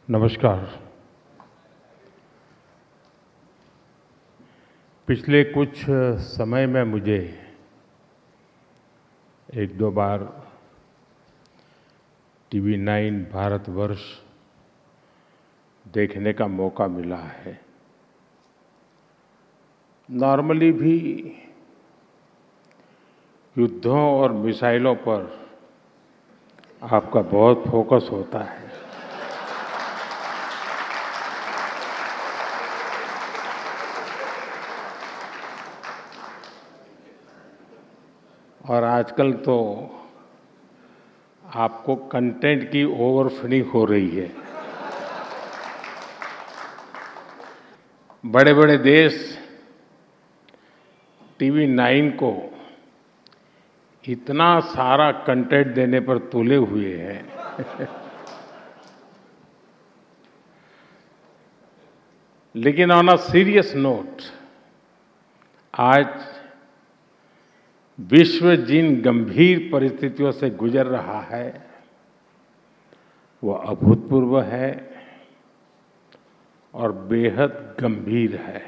नमस्कार। पिछले कुछ समय में मुझे एक दो बार टीवी 9 भारतवर्ष देखने का मौका मिला है। नॉर्मली भी युद्धों और मिसाइलों पर आपका बहुत फोकस होता है। और आजकल तो आपको कंटेंट की ओवरफीडिंग हो रही है। बड़े बड़े देश टीवी 9 को इतना सारा कंटेंट देने पर तुले हुए हैं लेकिन ऑन अ सीरियस नोट, आज विश्व जिन गंभीर परिस्थितियों से गुजर रहा है वो अभूतपूर्व है और बेहद गंभीर है।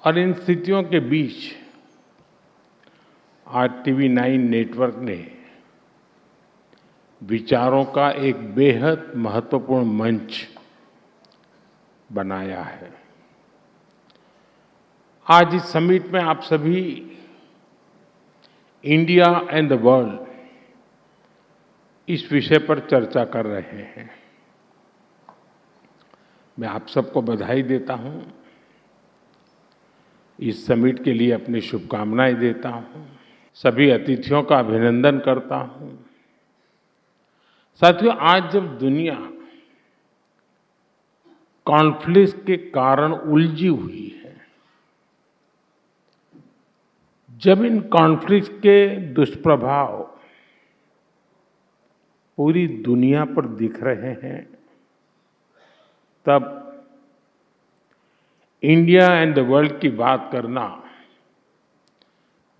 और इन स्थितियों के बीच आज टीवी 9 नेटवर्क ने विचारों का एक बेहद महत्वपूर्ण मंच बनाया है। आज इस समिट में आप सभी इंडिया एंड द वर्ल्ड इस विषय पर चर्चा कर रहे हैं। मैं आप सबको बधाई देता हूं, इस समिट के लिए अपनी शुभकामनाएं देता हूं, सभी अतिथियों का अभिनंदन करता हूं। साथियों, आज जब दुनिया कॉन्फ्लिक्ट के कारण उलझी हुई है, जब इन कॉन्फ्लिक्ट के दुष्प्रभाव पूरी दुनिया पर दिख रहे हैं, तब इंडिया एंड द वर्ल्ड की बात करना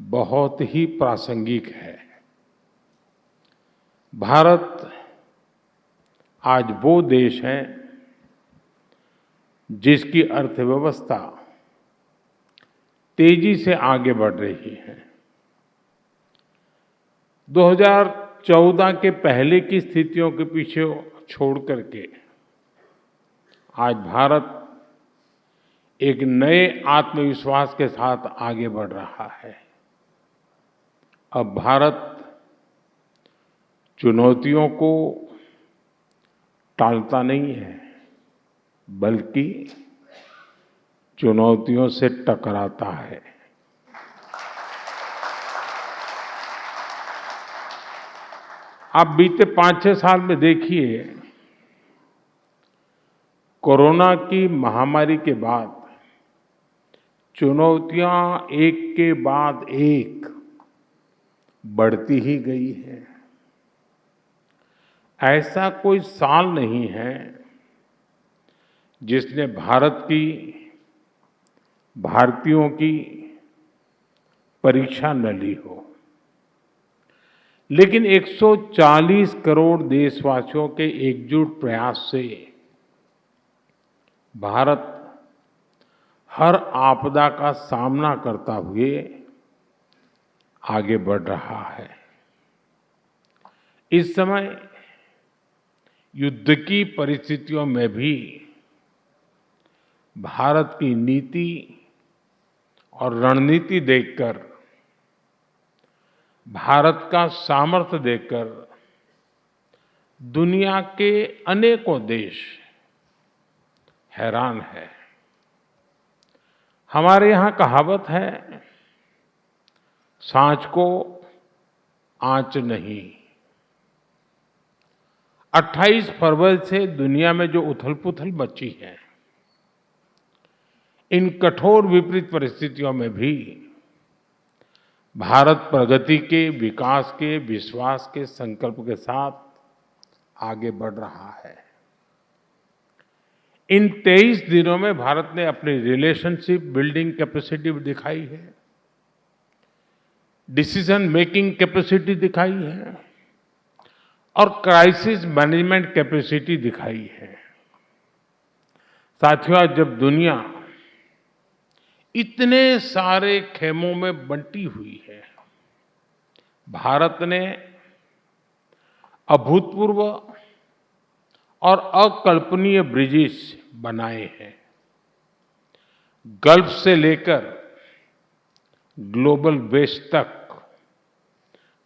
बहुत ही प्रासंगिक है। भारत आज वो देश है जिसकी अर्थव्यवस्था तेजी से आगे बढ़ रही है। 2014 के पहले की स्थितियों के पीछे छोड़ करके आज भारत एक नए आत्मविश्वास के साथ आगे बढ़ रहा है। अब भारत चुनौतियों को टालता नहीं है, बल्कि चुनौतियों से टकराता है। आप बीते 5-6 साल में देखिए, कोरोना की महामारी के बाद चुनौतियां एक के बाद एक बढ़ती ही गई है। ऐसा कोई साल नहीं है जिसने भारतीयों की परीक्षा न ली हो। लेकिन 140 करोड़ देशवासियों के एकजुट प्रयास से भारत हर आपदा का सामना करता हुए आगे बढ़ रहा है। इस समय युद्ध की परिस्थितियों में भी भारत की नीति और रणनीति देखकर, भारत का सामर्थ्य देखकर दुनिया के अनेकों देश हैरान है। हमारे यहाँ कहावत है, सांच को आंच नहीं। 28 फरवरी से दुनिया में जो उथल-पुथल मची है, इन कठोर विपरीत परिस्थितियों में भी भारत प्रगति के, विकास के, विश्वास के संकल्प के साथ आगे बढ़ रहा है। इन 23 दिनों में भारत ने अपनी रिलेशनशिप बिल्डिंग कैपेसिटी दिखाई है, डिसीजन मेकिंग कैपेसिटी दिखाई है और क्राइसिस मैनेजमेंट कैपेसिटी दिखाई है। साथियों, आज जब दुनिया इतने सारे खेमों में बंटी हुई है, भारत ने अभूतपूर्व और अकल्पनीय ब्रिजेस बनाए हैं। गल्फ से लेकर ग्लोबल वेस्ट तक,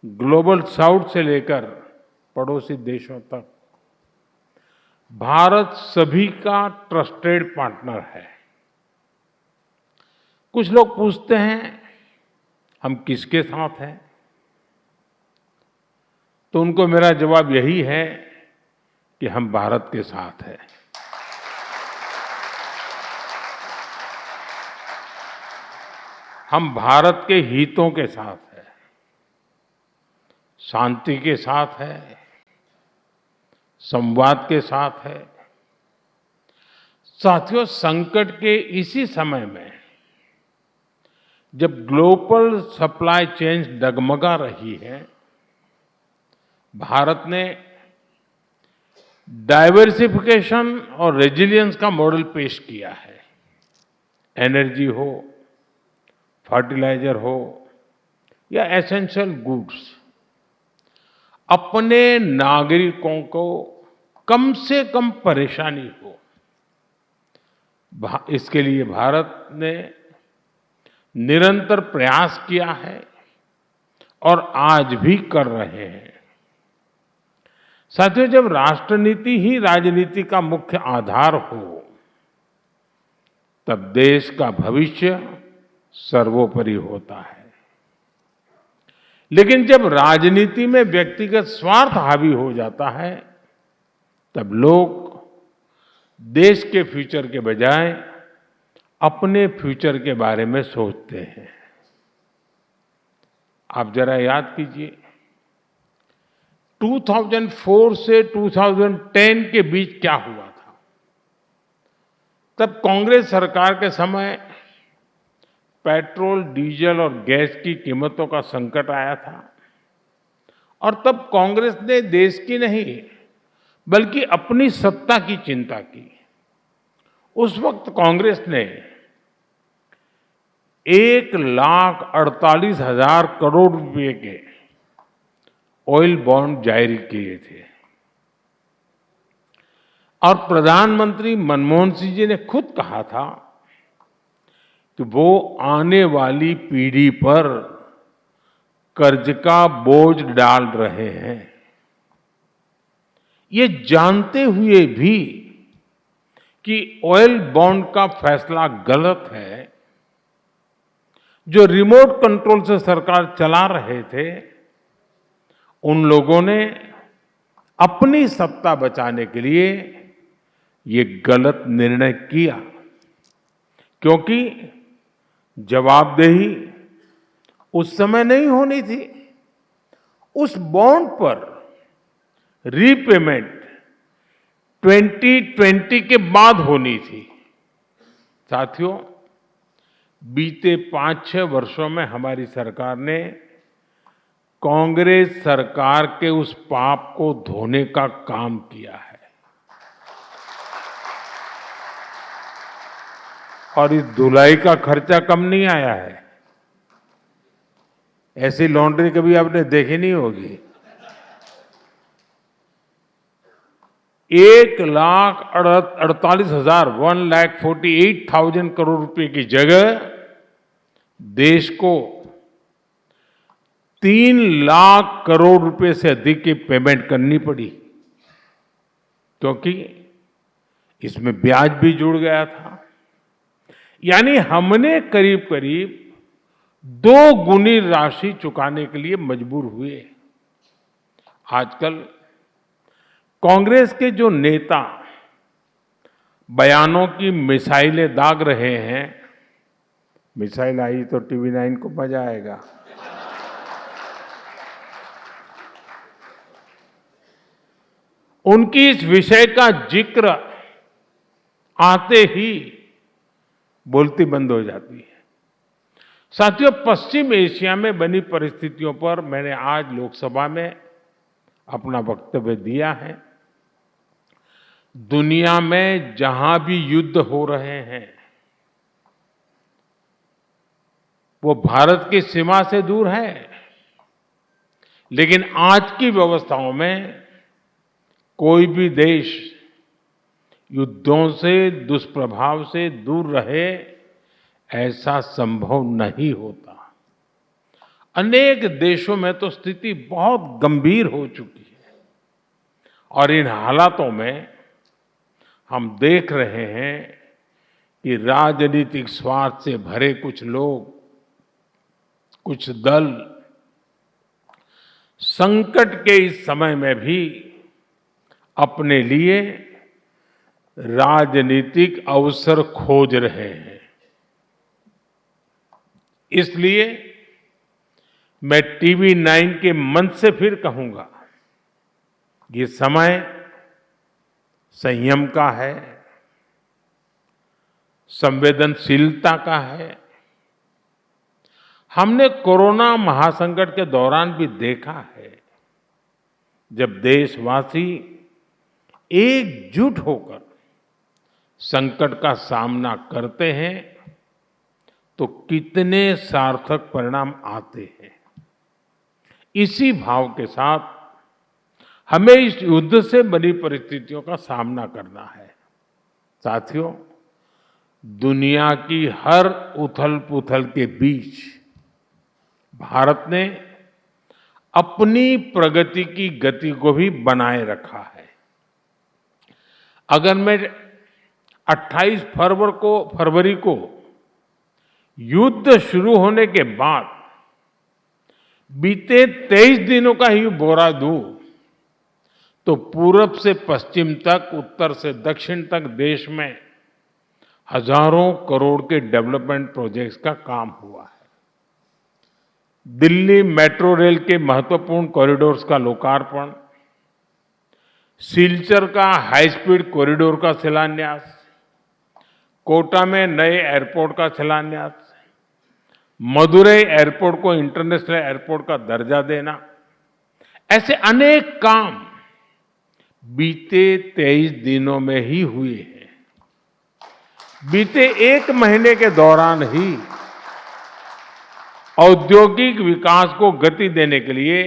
ग्लोबल साउथ से लेकर पड़ोसी देशों तक, भारत सभी का ट्रस्टेड पार्टनर है। कुछ लोग पूछते हैं हम किसके साथ हैं, तो उनको मेरा जवाब यही है कि हम भारत के साथ हैं। हम भारत के हितों के साथ हैं, शांति के साथ है, संवाद के साथ है। साथियों, संकट के इसी समय में जब ग्लोबल सप्लाई चेन डगमगा रही है, भारत ने डाइवर्सिफिकेशन और रेजिलियंस का मॉडल पेश किया है। एनर्जी हो, फर्टिलाइजर हो या एसेंशियल गुड्स, अपने नागरिकों को कम से कम परेशानी हो, इसके लिए भारत ने निरंतर प्रयास किया है और आज भी कर रहे हैं। साथियों, जब राष्ट्र नीति ही राजनीति का मुख्य आधार हो, तब देश का भविष्य सर्वोपरि होता है। लेकिन जब राजनीति में व्यक्तिगत स्वार्थ हावी हो जाता है, तब लोग देश के फ्यूचर के बजाय अपने फ्यूचर के बारे में सोचते हैं। आप जरा याद कीजिए, 2004 से 2010 के बीच क्या हुआ था। तब कांग्रेस सरकार के समय पेट्रोल, डीजल और गैस की कीमतों का संकट आया था और तब कांग्रेस ने देश की नहीं बल्कि अपनी सत्ता की चिंता की। उस वक्त कांग्रेस ने 1,48,000 करोड़ रुपए के ऑयल बॉन्ड जारी किए थे और प्रधानमंत्री मनमोहन सिंह जी ने खुद कहा था कि वो आने वाली पीढ़ी पर कर्ज का बोझ डाल रहे हैं। ये जानते हुए भी कि ऑयल बॉन्ड का फैसला गलत है, जो रिमोट कंट्रोल से सरकार चला रहे थे, उन लोगों ने अपनी सत्ता बचाने के लिए ये गलत निर्णय किया, क्योंकि जवाबदेही उस समय नहीं होनी थी। उस बॉन्ड पर रीपेमेंट 2020 के बाद होनी थी। साथियों, बीते 5-6 वर्षों में हमारी सरकार ने कांग्रेस सरकार के उस पाप को धोने का काम किया है और इस धुलाई का खर्चा कम नहीं आया है। ऐसी लॉन्ड्री कभी आपने देखी नहीं होगी। 1,48,000 1,48,000 करोड़ रुपए की जगह देश को 3 लाख करोड़ रुपए से अधिक की पेमेंट करनी पड़ी, क्योंकि इसमें ब्याज भी जुड़ गया था। यानी हमने करीब करीब 2 गुनी राशि चुकाने के लिए मजबूर हुए। आजकल कांग्रेस के जो नेता बयानों की मिसाइलें दाग रहे हैं, मिसाइल आई तो टीवी 9 को मजा आएगा। उनकी इस विषय का जिक्र आते ही बोलती बंद हो जाती है। साथियों, पश्चिम एशिया में बनी परिस्थितियों पर मैंने आज लोकसभा में अपना वक्तव्य दिया है। दुनिया में जहां भी युद्ध हो रहे हैं वो भारत की सीमा से दूर है, लेकिन आज की व्यवस्थाओं में कोई भी देश युद्धों से, दुष्प्रभाव से दूर रहे, ऐसा संभव नहीं होता। अनेक देशों में तो स्थिति बहुत गंभीर हो चुकी है और इन हालातों में हम देख रहे हैं कि राजनीतिक स्वार्थ से भरे कुछ लोग, कुछ दल संकट के इस समय में भी अपने लिए राजनीतिक अवसर खोज रहे हैं। इसलिए मैं टीवी9 के मंच से फिर कहूंगा, ये समय संयम का है, संवेदनशीलता का है। हमने कोरोना महासंकट के दौरान भी देखा है, जब देशवासी एकजुट होकर संकट का सामना करते हैं तो कितने सार्थक परिणाम आते हैं। इसी भाव के साथ हमें इस युद्ध से बनी परिस्थितियों का सामना करना है। साथियों, दुनिया की हर उथल-पुथल के बीच भारत ने अपनी प्रगति की गति को भी बनाए रखा है। अगर मैं 28 फरवरी को युद्ध शुरू होने के बाद बीते 23 दिनों का ही ब्यौरा दूं, तो पूरब से पश्चिम तक, उत्तर से दक्षिण तक देश में हजारों करोड़ के डेवलपमेंट प्रोजेक्ट्स का काम हुआ है। दिल्ली मेट्रो रेल के महत्वपूर्ण कॉरिडोर्स का लोकार्पण, सिलचर का हाई स्पीड कॉरिडोर का शिलान्यास, कोटा में नए एयरपोर्ट का शिलान्यास, मदुरई एयरपोर्ट को इंटरनेशनल एयरपोर्ट का दर्जा देना, ऐसे अनेक काम बीते 23 दिनों में ही हुए हैं। बीते एक महीने के दौरान ही औद्योगिक विकास को गति देने के लिए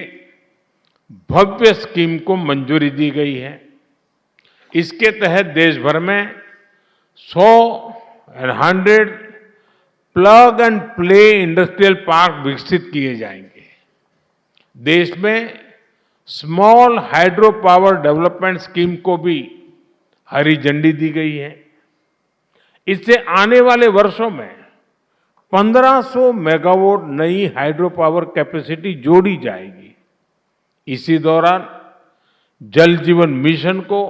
भव्य स्कीम को मंजूरी दी गई है। इसके तहत देश भर में 100 plug and play industrial park विकसित किए जाएंगे। देश में small hydro power development scheme को भी हरी झंडी दी गई है। इससे आने वाले वर्षों में 1500 मेगावाट नई हाइड्रो पावर कैपेसिटी जोड़ी जाएगी। इसी दौरान जल जीवन मिशन को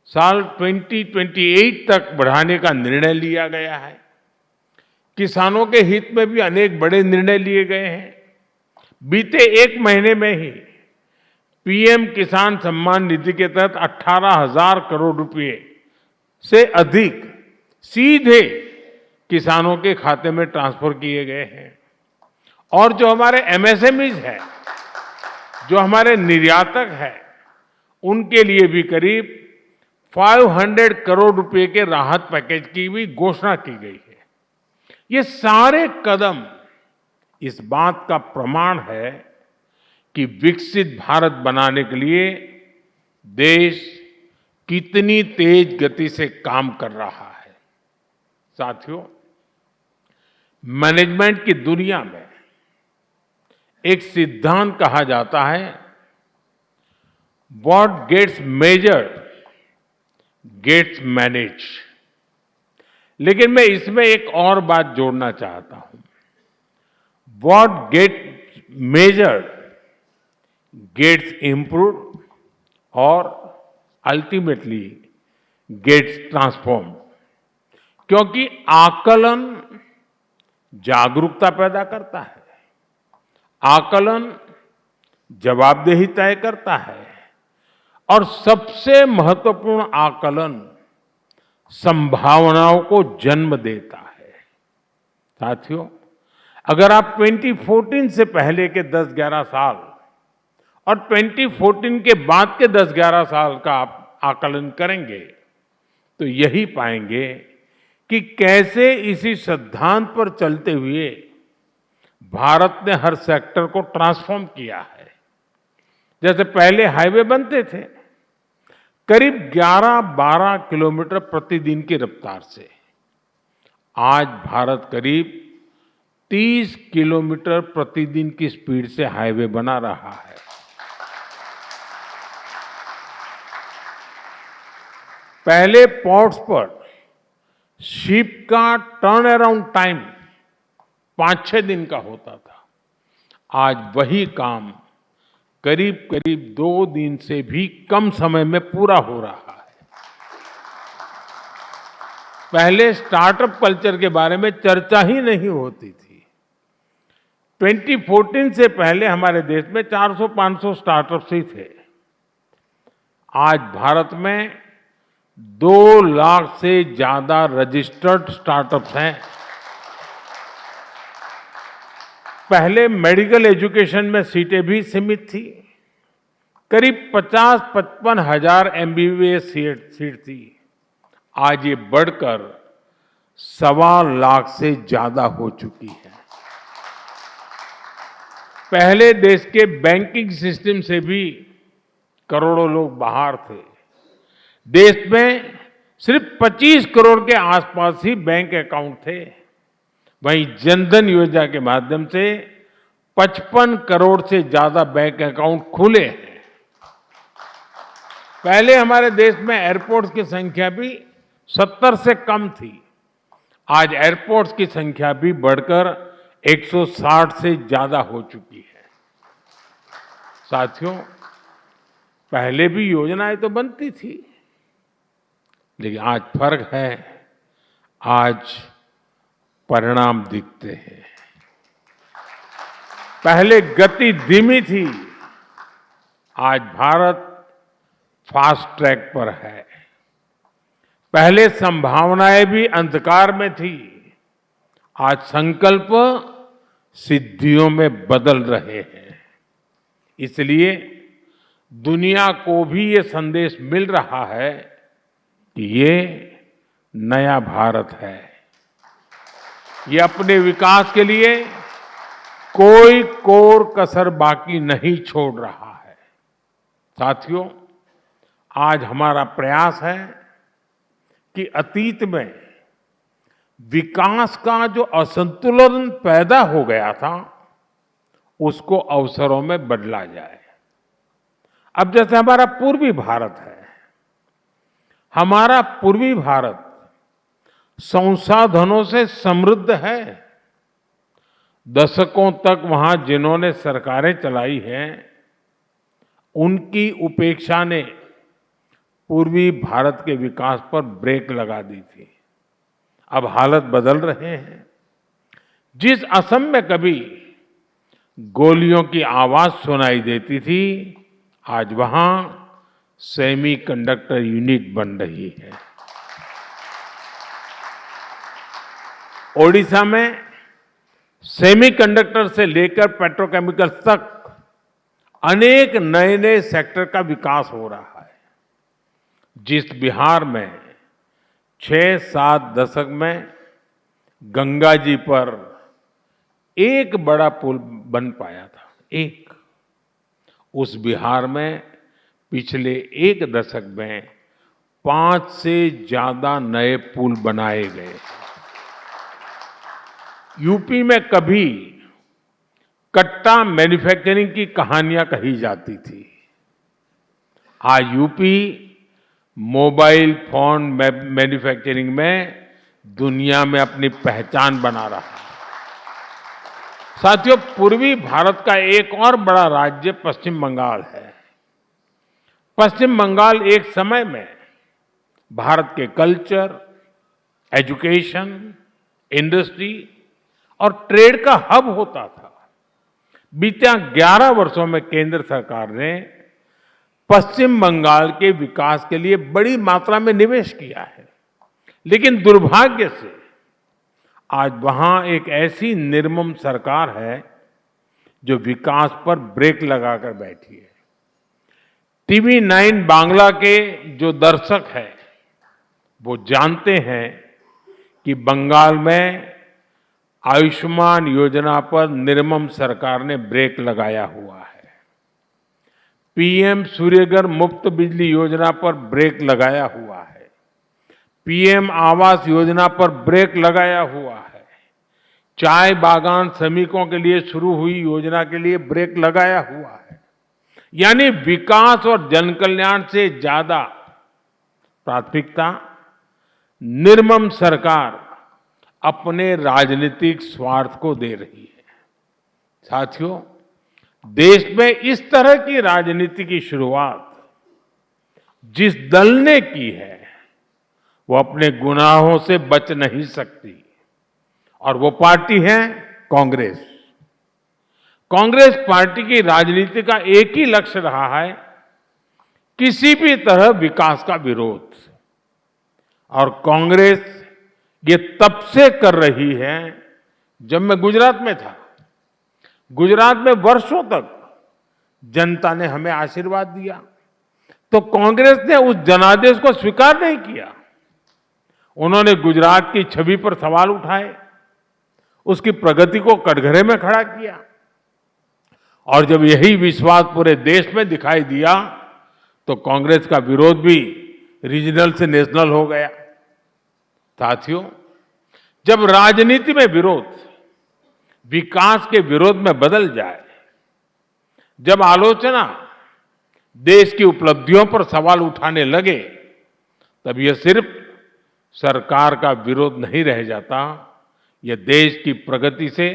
साल 2028 तक बढ़ाने का निर्णय लिया गया है। किसानों के हित में भी अनेक बड़े निर्णय लिए गए हैं। बीते एक महीने में ही पीएम किसान सम्मान निधि के तहत 18,000 करोड़ रुपए से अधिक सीधे किसानों के खाते में ट्रांसफर किए गए हैं। और जो हमारे एमएसएमईज हैं, जो हमारे निर्यातक हैं, उनके लिए भी करीब 500 करोड़ रुपए के राहत पैकेज की भी घोषणा की गई है। ये सारे कदम इस बात का प्रमाण है कि विकसित भारत बनाने के लिए देश कितनी तेज गति से काम कर रहा है। साथियों, मैनेजमेंट की दुनिया में एक सिद्धांत कहा जाता है, what gets measured gets managed. लेकिन मैं इसमें एक और बात जोड़ना चाहता हूं, what gets measured gets improved और अल्टीमेटली गेट्स ट्रांसफॉर्म्ड। क्योंकि आकलन जागरूकता पैदा करता है, आकलन जवाबदेही तय करता है और सबसे महत्वपूर्ण आकलन संभावनाओं को जन्म देता है। साथियों, अगर आप 2014 से पहले के 10-11 साल और 2014 के बाद के 10-11 साल का आप आकलन करेंगे तो यही पाएंगे कि कैसे इसी सिद्धांत पर चलते हुए भारत ने हर सेक्टर को ट्रांसफॉर्म किया है। जैसे पहले हाईवे बनते थे करीब 11-12 किलोमीटर प्रतिदिन की रफ्तार से, आज भारत करीब 30 किलोमीटर प्रतिदिन की स्पीड से हाईवे बना रहा है। पहले पोर्ट्स पर शिप का टर्न अराउंड टाइम 5-6 दिन का होता था, आज वही काम करीब करीब 2 दिन से भी कम समय में पूरा हो रहा है। पहले स्टार्टअप कल्चर के बारे में चर्चा ही नहीं होती थी। 2014 से पहले हमारे देश में 400-500 स्टार्टअप्स ही थे। आज भारत में 2 लाख से ज्यादा रजिस्टर्ड स्टार्टअप्स हैं। पहले मेडिकल एजुकेशन में सीटें भी सीमित थी, करीब 50-55 हजार एमबीबीएस सीट थी, आज ये बढ़कर 1.25 लाख से ज्यादा हो चुकी है। पहले देश के बैंकिंग सिस्टम से भी करोड़ों लोग बाहर थे। देश में सिर्फ 25 करोड़ के आसपास ही बैंक अकाउंट थे, वहीं जनधन योजना के माध्यम से 55 करोड़ से ज्यादा बैंक अकाउंट खुले हैं। पहले हमारे देश में एयरपोर्ट्स की संख्या भी 70 से कम थी, आज एयरपोर्ट्स की संख्या भी बढ़कर 160 से ज्यादा हो चुकी है। साथियों, पहले भी योजनाएं तो बनती थी, लेकिन आज फर्क है, आज परिणाम दिखते हैं। पहले गति धीमी थी, आज भारत फास्ट ट्रैक पर है। पहले संभावनाएं भी अंधकार में थी, आज संकल्प सिद्धियों में बदल रहे हैं। इसलिए दुनिया को भी ये संदेश मिल रहा है कि ये नया भारत है। ये अपने विकास के लिए कोई कोर कसर बाकी नहीं छोड़ रहा है। साथियों, आज हमारा प्रयास है कि अतीत में विकास का जो असंतुलन पैदा हो गया था, उसको अवसरों में बदला जाए। अब जैसे हमारा पूर्वी भारत है, हमारा पूर्वी भारत संसाधनों से समृद्ध है। दशकों तक वहां जिन्होंने सरकारें चलाई हैं, उनकी उपेक्षा ने पूर्वी भारत के विकास पर ब्रेक लगा दी थी। अब हालत बदल रहे हैं। जिस असम में कभी गोलियों की आवाज सुनाई देती थी, आज वहां सेमीकंडक्टर यूनिट बन रही है। ओडिशा में सेमीकंडक्टर से लेकर पेट्रोकेमिकल्स तक अनेक नए नए सेक्टर का विकास हो रहा है। जिस बिहार में 6-7 दशक में गंगा जी पर एक बड़ा पुल बन पाया था, उस बिहार में पिछले 1 दशक में 5 से ज्यादा नए पुल बनाए गए। यूपी में कभी कट्टा मैन्युफैक्चरिंग की कहानियां कही जाती थी, आज यूपी मोबाइल फोन मैन्युफैक्चरिंग में दुनिया में अपनी पहचान बना रहा है। साथियों, पूर्वी भारत का एक और बड़ा राज्य पश्चिम बंगाल है। पश्चिम बंगाल एक समय में भारत के कल्चर, एजुकेशन, इंडस्ट्री और ट्रेड का हब होता था। बीते 11 वर्षों में केंद्र सरकार ने पश्चिम बंगाल के विकास के लिए बड़ी मात्रा में निवेश किया है, लेकिन दुर्भाग्य से आज वहां एक ऐसी निर्मम सरकार है जो विकास पर ब्रेक लगाकर बैठी है। टीवी 9 बांग्ला के जो दर्शक हैं वो जानते हैं कि बंगाल में आयुष्मान योजना पर निर्मम सरकार ने ब्रेक लगाया हुआ है। पीएम सूर्यघर मुफ्त बिजली योजना पर ब्रेक लगाया हुआ है। पीएम आवास योजना पर ब्रेक लगाया हुआ है। चाय बागान श्रमिकों के लिए शुरू हुई योजना के लिए ब्रेक लगाया हुआ है। यानी विकास और जनकल्याण से ज्यादा प्राथमिकता निर्मम सरकार अपने राजनीतिक स्वार्थ को दे रही है। साथियों, देश में इस तरह की राजनीति की शुरुआत जिस दल ने की है वो अपने गुनाहों से बच नहीं सकती और वो पार्टी है कांग्रेस। कांग्रेस पार्टी की राजनीति का एक ही लक्ष्य रहा है, किसी भी तरह विकास का विरोध। और कांग्रेस ये तब से कर रही है जब मैं गुजरात में था। गुजरात में वर्षों तक जनता ने हमें आशीर्वाद दिया तो कांग्रेस ने उस जनादेश को स्वीकार नहीं किया। उन्होंने गुजरात की छवि पर सवाल उठाए, उसकी प्रगति को कटघरे में खड़ा किया और जब यही विश्वास पूरे देश में दिखाई दिया तो कांग्रेस का विरोध भी रीजनल से नेशनल हो गया। साथियों, जब राजनीति में विरोध विकास के विरोध में बदल जाए, जब आलोचना देश की उपलब्धियों पर सवाल उठाने लगे, तब यह सिर्फ सरकार का विरोध नहीं रह जाता, यह देश की प्रगति से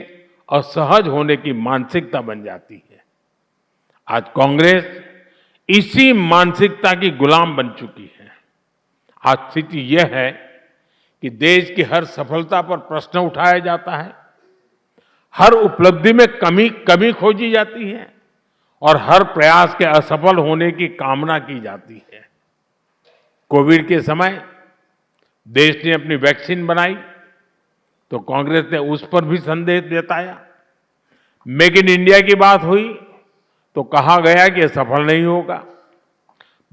असहज होने की मानसिकता बन जाती है। आज कांग्रेस इसी मानसिकता की गुलाम बन चुकी है। आज स्थिति यह है कि देश की हर सफलता पर प्रश्न उठाया जाता है, हर उपलब्धि में कमी खोजी जाती है और हर प्रयास के असफल होने की कामना की जाती है। कोविड के समय देश ने अपनी वैक्सीन बनाई तो कांग्रेस ने उस पर भी संदेह जताया। मेक इन इंडिया की बात हुई तो कहा गया कि यह सफल नहीं होगा।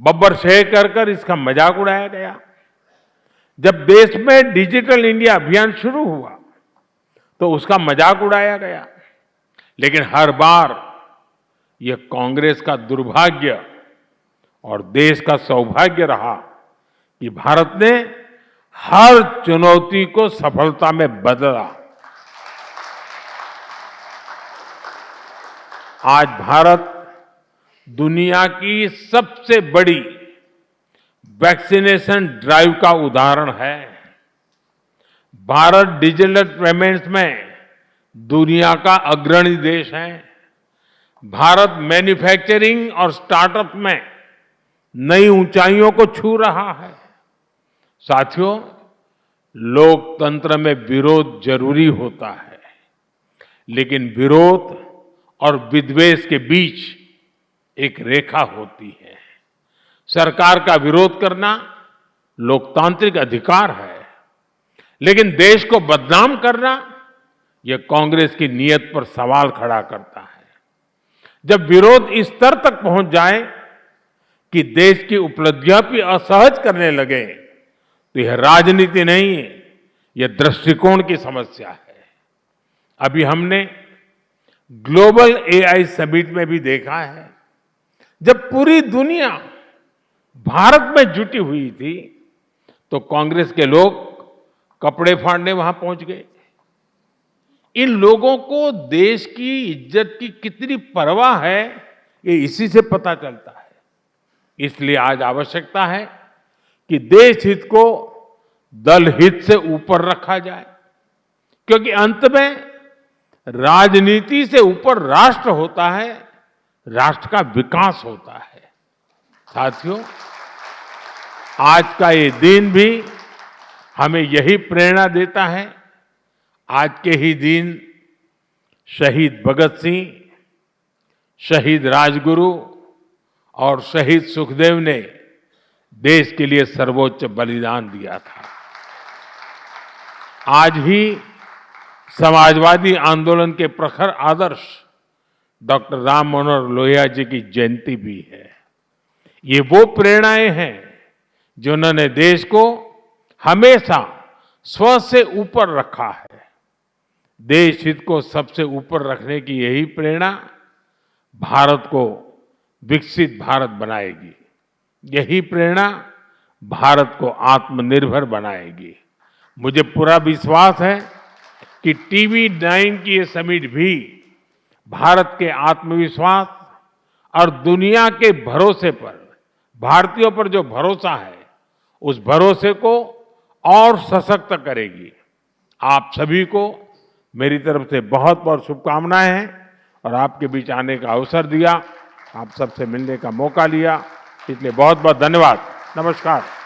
बब्बर शेख कर इसका मजाक उड़ाया गया। जब देश में डिजिटल इंडिया अभियान शुरू हुआ तो उसका मजाक उड़ाया गया। लेकिन हर बार यह कांग्रेस का दुर्भाग्य और देश का सौभाग्य रहा कि भारत ने हर चुनौती को सफलता में बदला। आज भारत दुनिया की सबसे बड़ी वैक्सीनेशन ड्राइव का उदाहरण है। भारत डिजिटल पेमेंट्स में दुनिया का अग्रणी देश है। भारत मैन्युफैक्चरिंग और स्टार्टअप में नई ऊंचाइयों को छू रहा है। साथियों, लोकतंत्र में विरोध जरूरी होता है, लेकिन विरोध और विद्वेष के बीच एक रेखा होती है। सरकार का विरोध करना लोकतांत्रिक अधिकार है, लेकिन देश को बदनाम करना यह कांग्रेस की नीयत पर सवाल खड़ा करता है। जब विरोध इस स्तर तक पहुंच जाए कि देश की उपलब्धियां भी असहज करने लगे तो यह राजनीति नहीं है, यह दृष्टिकोण की समस्या है। अभी हमने ग्लोबल एआई समिट में भी देखा है, जब पूरी दुनिया भारत में जुटी हुई थी तो कांग्रेस के लोग कपड़े फाड़ने वहां पहुंच गए। इन लोगों को देश की इज्जत की कितनी परवाह है ये इसी से पता चलता है। इसलिए आज आवश्यकता है कि देश हित को दल हित से ऊपर रखा जाए, क्योंकि अंत में राजनीति से ऊपर राष्ट्र होता है, राष्ट्र का विकास होता है। साथियों, आज का ये दिन भी हमें यही प्रेरणा देता है। आज के ही दिन शहीद भगत सिंह, शहीद राजगुरु और शहीद सुखदेव ने देश के लिए सर्वोच्च बलिदान दिया था। आज ही समाजवादी आंदोलन के प्रखर आदर्श डॉक्टर राम मनोहर लोहिया जी की जयंती भी है। ये वो प्रेरणाएं हैं जिन्होंने देश को हमेशा स्व से ऊपर रखा है। देश हित को सबसे ऊपर रखने की यही प्रेरणा भारत को विकसित भारत बनाएगी। यही प्रेरणा भारत को आत्मनिर्भर बनाएगी। मुझे पूरा विश्वास है कि TV9 की ये समिट भी भारत के आत्मविश्वास और दुनिया के भरोसे पर, भारतीयों पर जो भरोसा है, उस भरोसे को और सशक्त करेगी। आप सभी को मेरी तरफ से बहुत बहुत शुभकामनाएं हैं और आपके बीच आने का अवसर दिया, आप सबसे मिलने का मौका लिया, इसलिए बहुत बहुत धन्यवाद। नमस्कार।